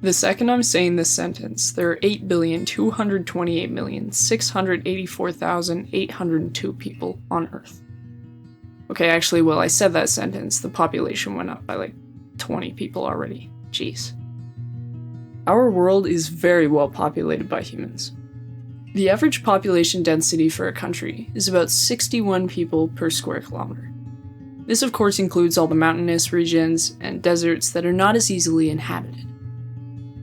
The second I'm saying this sentence, there are 8,228,684,802 people on Earth. Okay, actually, well, I said that sentence, the population went up by like 20 people already. Jeez. Our world is very well populated by humans. The average population density for a country is about 61 people per square kilometer. This of course includes all the mountainous regions and deserts that are not as easily inhabited.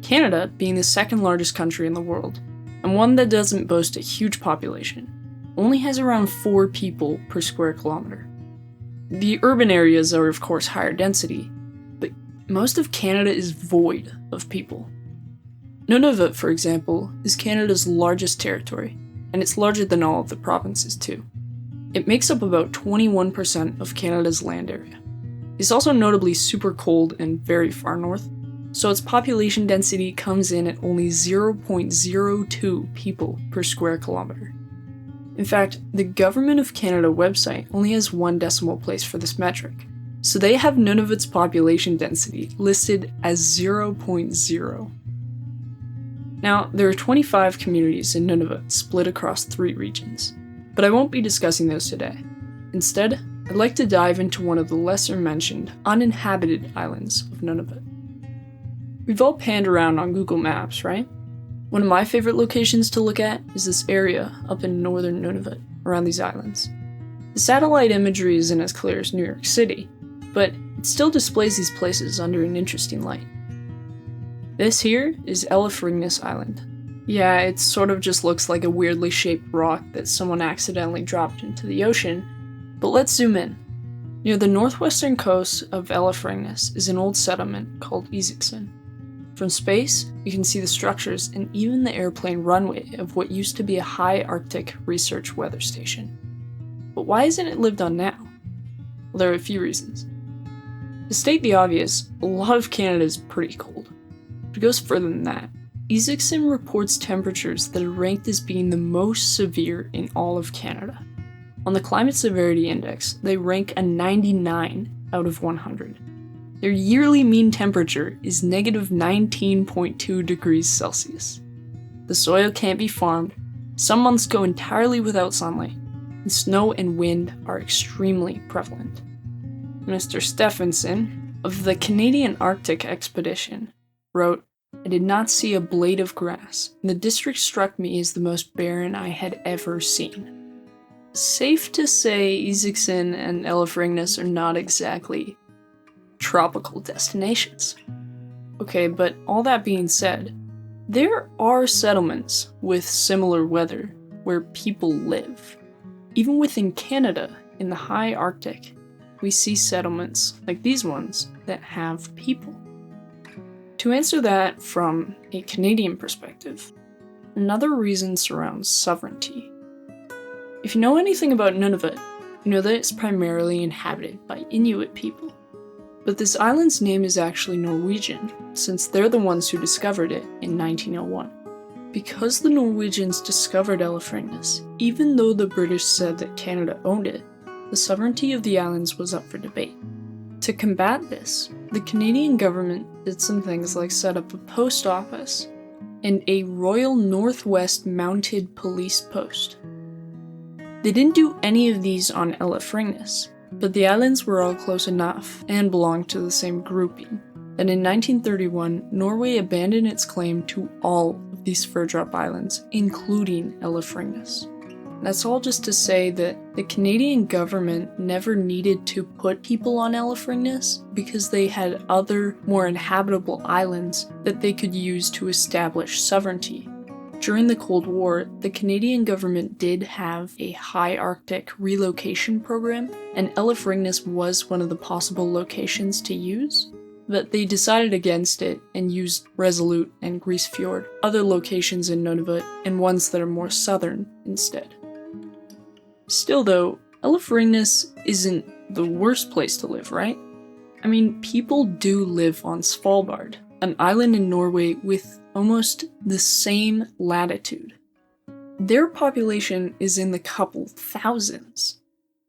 Canada, being the second largest country in the world, and one that doesn't boast a huge population, only has around 4 people per square kilometer. The urban areas are of course higher density, but most of Canada is void of people. Nunavut, for example, is Canada's largest territory, and it's larger than all of the provinces too. It makes up about 21% of Canada's land area. It's also notably super cold and very far north, so its population density comes in at only 0.02 people per square kilometer. In fact, the Government of Canada website only has one decimal place for this metric, so they have Nunavut's population density listed as 0.0. Now, there are 25 communities in Nunavut split across 3 regions, but I won't be discussing those today. Instead, I'd like to dive into one of the lesser mentioned uninhabited islands of Nunavut. We've all panned around on Google Maps, right? One of my favorite locations to look at is this area up in northern Nunavut, around these islands. The satellite imagery isn't as clear as New York City, but it still displays these places under an interesting light. This here is Ellef Ringnes Island. Yeah, it sort of just looks like a weirdly shaped rock that someone accidentally dropped into the ocean, but let's zoom in. Near the northwestern coast of Ellef Ringnes is an old settlement called Isiksen. From space, you can see the structures and even the airplane runway of what used to be a high Arctic research weather station. But why isn't it lived on now? Well, there are a few reasons. To state the obvious, a lot of Canada is pretty cold. But it goes further than that. Isiksen reports temperatures that are ranked as being the most severe in all of Canada. On the Climate Severity Index, they rank a 99 out of 100. Their yearly mean temperature is negative 19.2 degrees Celsius. The soil can't be farmed, some months go entirely without sunlight, and snow and wind are extremely prevalent. Mr. Stephenson, of the Canadian Arctic Expedition, wrote, "I did not see a blade of grass, and the district struck me as the most barren I had ever seen." Safe to say Isiksen and Ellef Ringnes are not exactly tropical destinations. Okay, but all that being said, there are settlements with similar weather where people live. Even within Canada, in the high Arctic, we see settlements like these ones that have people. To answer that from a Canadian perspective, another reason surrounds sovereignty. If you know anything about Nunavut, you know that it's primarily inhabited by Inuit people. But this island's name is actually Norwegian, since they're the ones who discovered it in 1901. Because the Norwegians discovered Ellef Ringnes, even though the British said that Canada owned it, the sovereignty of the islands was up for debate. To combat this, the Canadian government did some things like set up a post office and a Royal Northwest Mounted Police Post. They didn't do any of these on Ellef Ringnes, but the islands were all close enough and belonged to the same grouping that in 1931 Norway abandoned its claim to all of these fur drop islands, including Ellef Ringnes. That's all just to say that the Canadian government never needed to put people on Ellef Ringnes because they had other, more inhabitable islands that they could use to establish sovereignty. During the Cold War, the Canadian government did have a high Arctic relocation program, and Ellef Ringnes was one of the possible locations to use, but they decided against it and used Resolute and Grise Fiord, other locations in Nunavut, and ones that are more southern instead. Still though, Ellef Ringnes isn't the worst place to live, right? I mean, people do live on Svalbard, an island in Norway with almost the same latitude. Their population is in the couple thousands.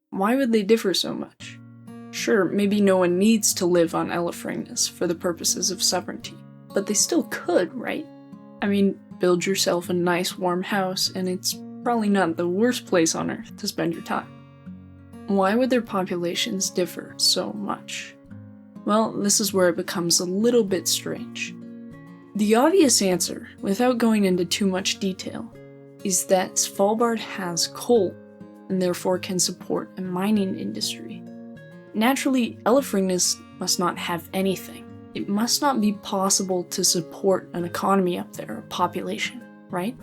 Why would they differ so much? Sure, maybe no one needs to live on Ellef Ringnes for the purposes of sovereignty, but they still could, right? I mean, build yourself a nice warm house, and it's probably not the worst place on Earth to spend your time. Why would their populations differ so much? Well, this is where it becomes a little bit strange. The obvious answer, without going into too much detail, is that Svalbard has coal, and therefore can support a mining industry. Naturally, Ellef Ringnes must not have anything. It must not be possible to support an economy up there, a population, right?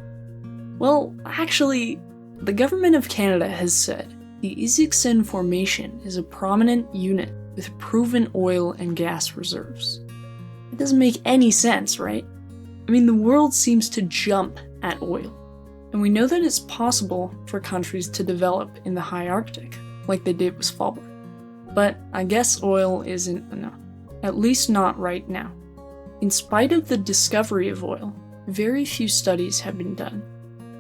Well, actually, the government of Canada has said the Isaacson Formation is a prominent unit with proven oil and gas reserves. It doesn't make any sense, right? I mean, the world seems to jump at oil, and we know that it's possible for countries to develop in the high Arctic, like they did with Svalbard. But I guess oil isn't enough, at least not right now. In spite of the discovery of oil, very few studies have been done.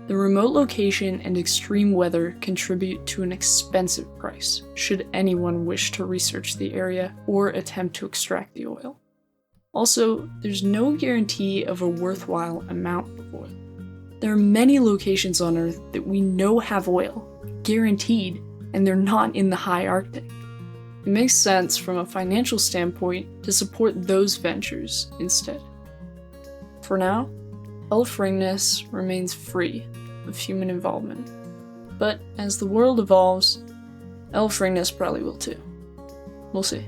The remote location and extreme weather contribute to an expensive price, should anyone wish to research the area or attempt to extract the oil. Also, there's no guarantee of a worthwhile amount of oil. There are many locations on Earth that we know have oil, guaranteed, and they're not in the high Arctic. It makes sense from a financial standpoint to support those ventures instead. For now, Ellef Ringnes remains free of human involvement, but as the world evolves, Ellef Ringnes probably will too. We'll see.